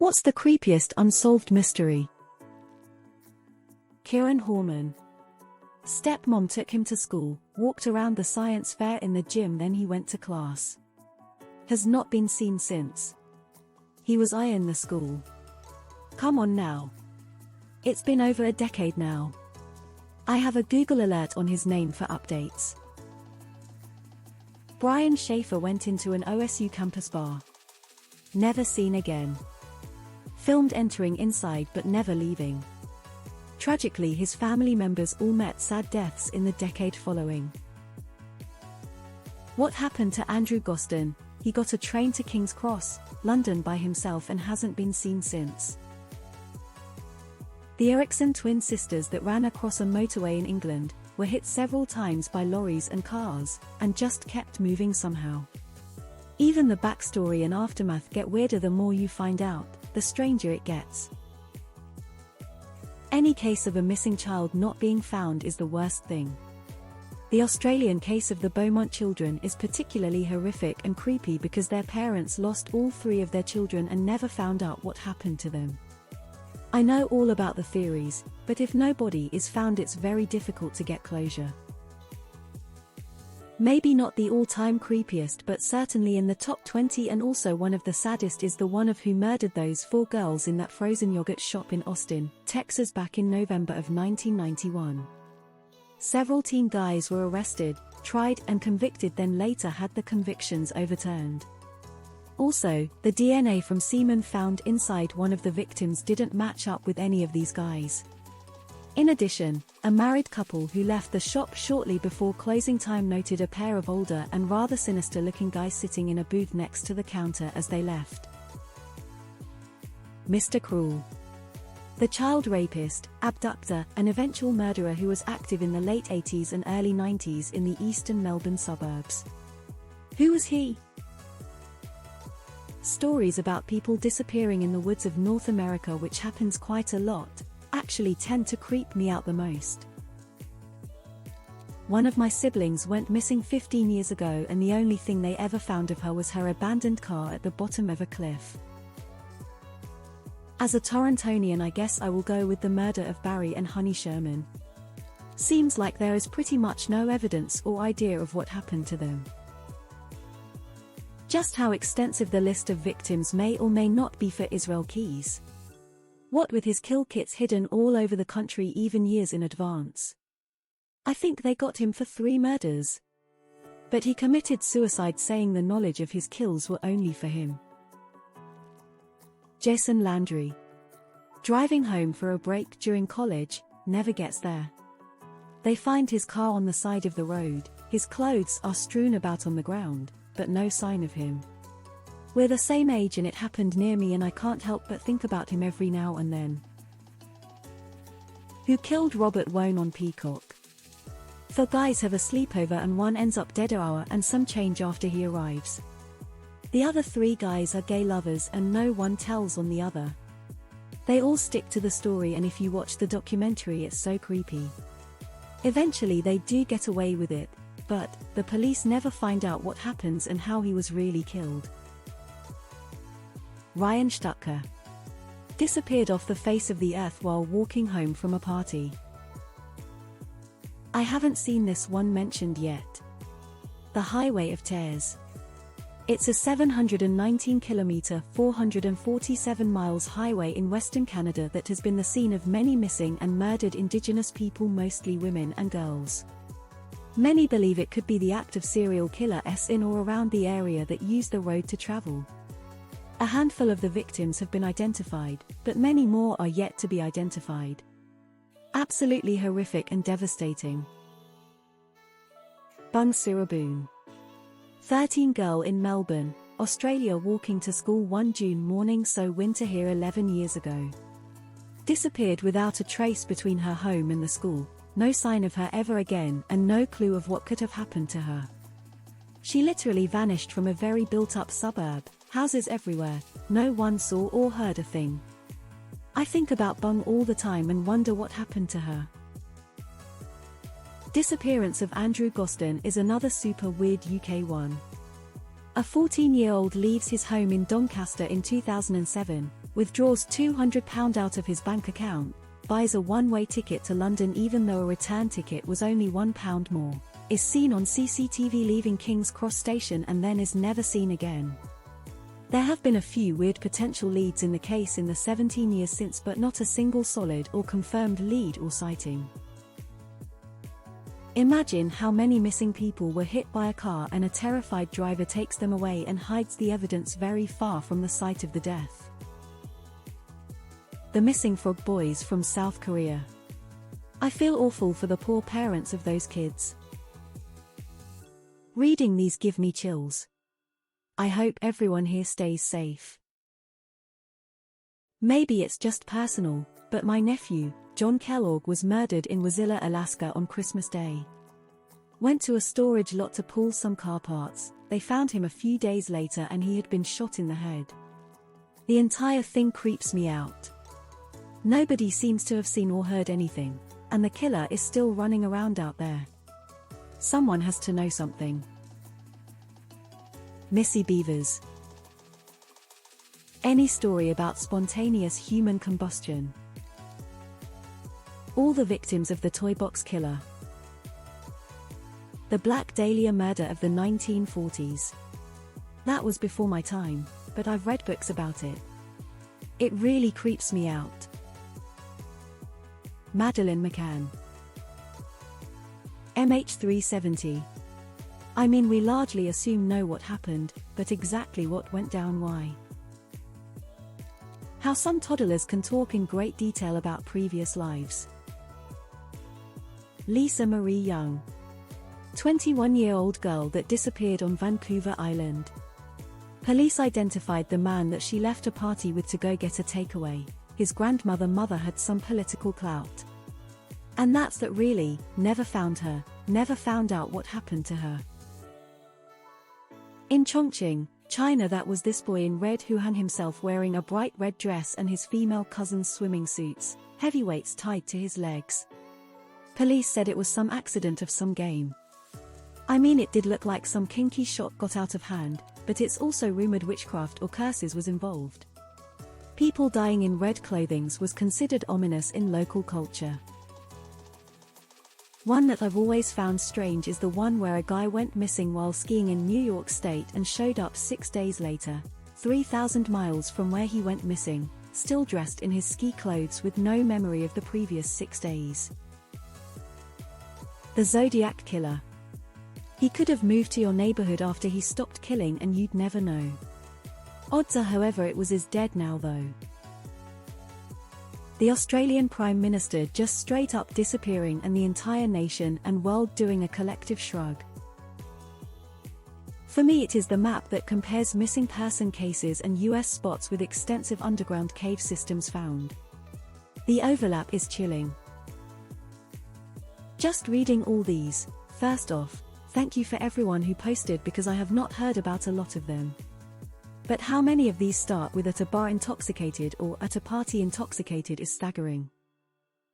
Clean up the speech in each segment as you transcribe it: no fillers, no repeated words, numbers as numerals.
What's the creepiest unsolved mystery? Kieran Horman. Stepmom took him to school, walked around the science fair in the gym, then he went to class. Has not been seen since. He was in the school. Come on now. It's been over a decade now. I have a Google alert on his name for updates. Brian Schaefer went into an OSU campus bar. Never seen again. Filmed entering inside but never leaving. Tragically, his family members all met sad deaths in the decade following. What happened to Andrew Gosden? He got a train to King's Cross, London by himself and hasn't been seen since. The Eriksson twin sisters that ran across a motorway in England were hit several times by lorries and cars, and just kept moving somehow. Even the backstory and aftermath get weirder the more you find out, the stranger it gets. Any case of a missing child not being found is the worst thing. The Australian case of the Beaumont children is particularly horrific and creepy because their parents lost all three of their children and never found out what happened to them. I know all about the theories, but if no body is found, it's very difficult to get closure. Maybe not the all-time creepiest, but certainly in the top 20, and also one of the saddest, is the one of who murdered those 4 girls in that frozen yogurt shop in Austin, Texas back in November of 1991. Several teen guys were arrested, tried and convicted, then later had the convictions overturned. Also, the DNA from semen found inside one of the victims didn't match up with any of these guys. In addition, a married couple who left the shop shortly before closing time noted a pair of older and rather sinister-looking guys sitting in a booth next to the counter as they left. Mr. Cruel. The child rapist, abductor, and eventual murderer who was active in the late 80s and early 90s in the eastern Melbourne suburbs. Who was he? Stories about people disappearing in the woods of North America, which happens quite a lot, actually tend to creep me out the most. One of my siblings went missing 15 years ago, and the only thing they ever found of her was her abandoned car at the bottom of a cliff. As a Torontonian, I guess I will go with the murder of Barry and Honey Sherman. Seems like there is pretty much no evidence or idea of what happened to them. Just how extensive the list of victims may or may not be for Israel Keys. What with his kill kits hidden all over the country even years in advance. I think they got him for 3 murders. But he committed suicide, saying the knowledge of his kills were only for him. Jason Landry. Driving home for a break during college, never gets there. They find his car on the side of the road, his clothes are strewn about on the ground, but no sign of him. We're the same age and it happened near me, and I can't help but think about him every now and then. Who killed Robert Wone on Peacock? 4 guys have a sleepover and one ends up dead an hour and some change after he arrives. The other 3 guys are gay lovers and no one tells on the other. They all stick to the story, and if you watch the documentary, it's so creepy. Eventually they do get away with it, but the police never find out what happens and how he was really killed. Ryan Stucker. Disappeared off the face of the earth while walking home from a party. I haven't seen this one mentioned yet. The Highway of Tears. It's a 719-kilometer, 447 miles highway in Western Canada that has been the scene of many missing and murdered Indigenous people, mostly women and girls. Many believe it could be the act of serial killers in or around the area that use the road to travel. A handful of the victims have been identified, but many more are yet to be identified. Absolutely horrific and devastating. Bung Siraboon. 13 girl in Melbourne, Australia, walking to school one June morning, so winter here 11 years ago. Disappeared without a trace between her home and the school, no sign of her ever again, and no clue of what could have happened to her. She literally vanished from a very built-up suburb, houses everywhere, no one saw or heard a thing. I think about Bung all the time and wonder what happened to her. Disappearance of Andrew Gosden is another super weird UK one. A 14-year-old leaves his home in Doncaster in 2007, withdraws £200 out of his bank account, buys a one-way ticket to London even though a return ticket was only £1 more, is seen on CCTV leaving King's Cross station and then is never seen again. There have been a few weird potential leads in the case in the 17 years since, but not a single solid or confirmed lead or sighting. Imagine how many missing people were hit by a car and a terrified driver takes them away and hides the evidence very far from the site of the death. The missing frog boys from South Korea. I feel awful for the poor parents of those kids. Reading these give me chills. I hope everyone here stays safe. Maybe it's just personal, but my nephew, John Kellogg, was murdered in Wasilla, Alaska on Christmas Day. Went to a storage lot to pull some car parts, they found him a few days later and he had been shot in the head. The entire thing creeps me out. Nobody seems to have seen or heard anything, and the killer is still running around out there. Someone has to know something. Missy Beavers. Any story about spontaneous human combustion? All the victims of the toy box killer. The Black Dahlia murder of the 1940s. That was before my time, but I've read books about it. It really creeps me out. Madeleine McCann. MH370. I mean, we largely assume know what happened, but exactly what went down, why? How some toddlers can talk in great detail about previous lives. Lisa Marie Young. 21-year-old girl that disappeared on Vancouver Island. Police identified the man that she left a party with to go get a takeaway. His grandmother had some political clout. And that's that really, never found her, never found out what happened to her. In Chongqing, China, that was this boy in red who hung himself wearing a bright red dress and his female cousin's swimming suits, heavy weights tied to his legs. Police said it was some accident of some game. I mean, it did look like some kinky shot got out of hand, but it's also rumored witchcraft or curses was involved. People dying in red clothing was considered ominous in local culture. One that I've always found strange is the one where a guy went missing while skiing in New York State and showed up 6 days later, 3,000 miles from where he went missing, still dressed in his ski clothes with no memory of the previous 6 days. The Zodiac Killer. He could have moved to your neighborhood after he stopped killing and you'd never know. Odds are, however, it was dead now though. The Australian Prime Minister just straight up disappearing and the entire nation and world doing a collective shrug. For me, it is the map that compares missing person cases and US spots with extensive underground cave systems found. The overlap is chilling. Just reading all these, first off, thank you for everyone who posted because I have not heard about a lot of them. But how many of these start with at a bar intoxicated or at a party intoxicated is staggering.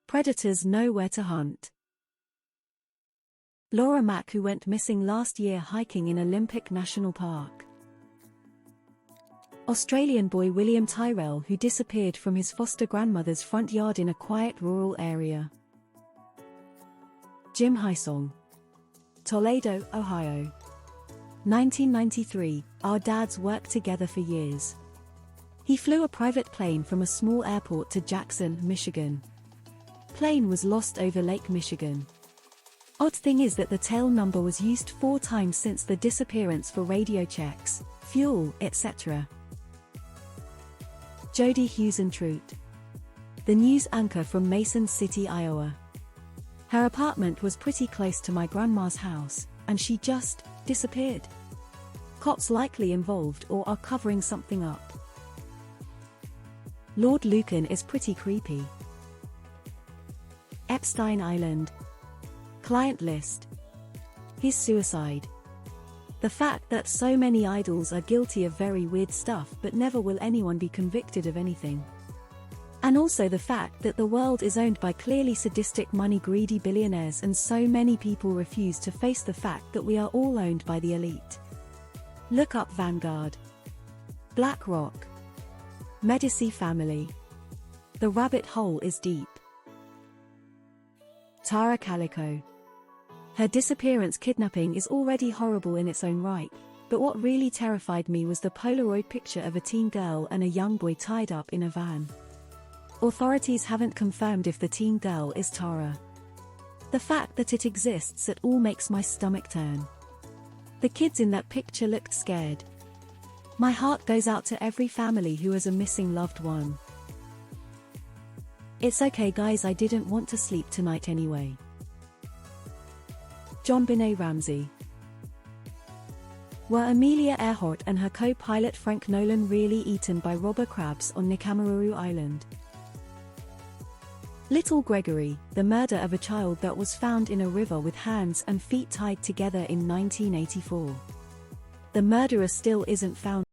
Predators know where to hunt. Laura Mack, who went missing last year hiking in Olympic National Park. Australian boy William Tyrrell, who disappeared from his foster grandmother's front yard in a quiet rural area. Jim Hysong. Toledo, Ohio. 1993, our dads worked together for years. He flew a private plane from a small airport to Jackson, Michigan. Plane was lost over Lake Michigan. Odd thing is that the tail number was used 4 times since the disappearance for radio checks, fuel, etc. Jody Husen-Truitt. The news anchor from Mason City, Iowa. Her apartment was pretty close to my grandma's house, and she just disappeared. Cops likely involved or are covering something up. Lord Lucan is pretty creepy. Epstein Island. Client list. His suicide. The fact that so many idols are guilty of very weird stuff but never will anyone be convicted of anything. And also the fact that the world is owned by clearly sadistic money-greedy billionaires and so many people refuse to face the fact that we are all owned by the elite. Look up Vanguard. BlackRock. Medici family. The rabbit hole is deep. Tara Calico. Her disappearance kidnapping is already horrible in its own right, but what really terrified me was the Polaroid picture of a teen girl and a young boy tied up in a van. Authorities haven't confirmed if the teen girl is Tara. The fact that it exists at all makes my stomach turn. The kids in that picture looked scared. My heart goes out to every family who has a missing loved one. It's okay guys, I didn't want to sleep tonight anyway. John Benet Ramsey. Were Amelia Earhart and her co-pilot Frank Nolan really eaten by robber crabs on Nikamaruru Island? Little Gregory, the murder of a child that was found in a river with hands and feet tied together in 1984. The murderer still isn't found.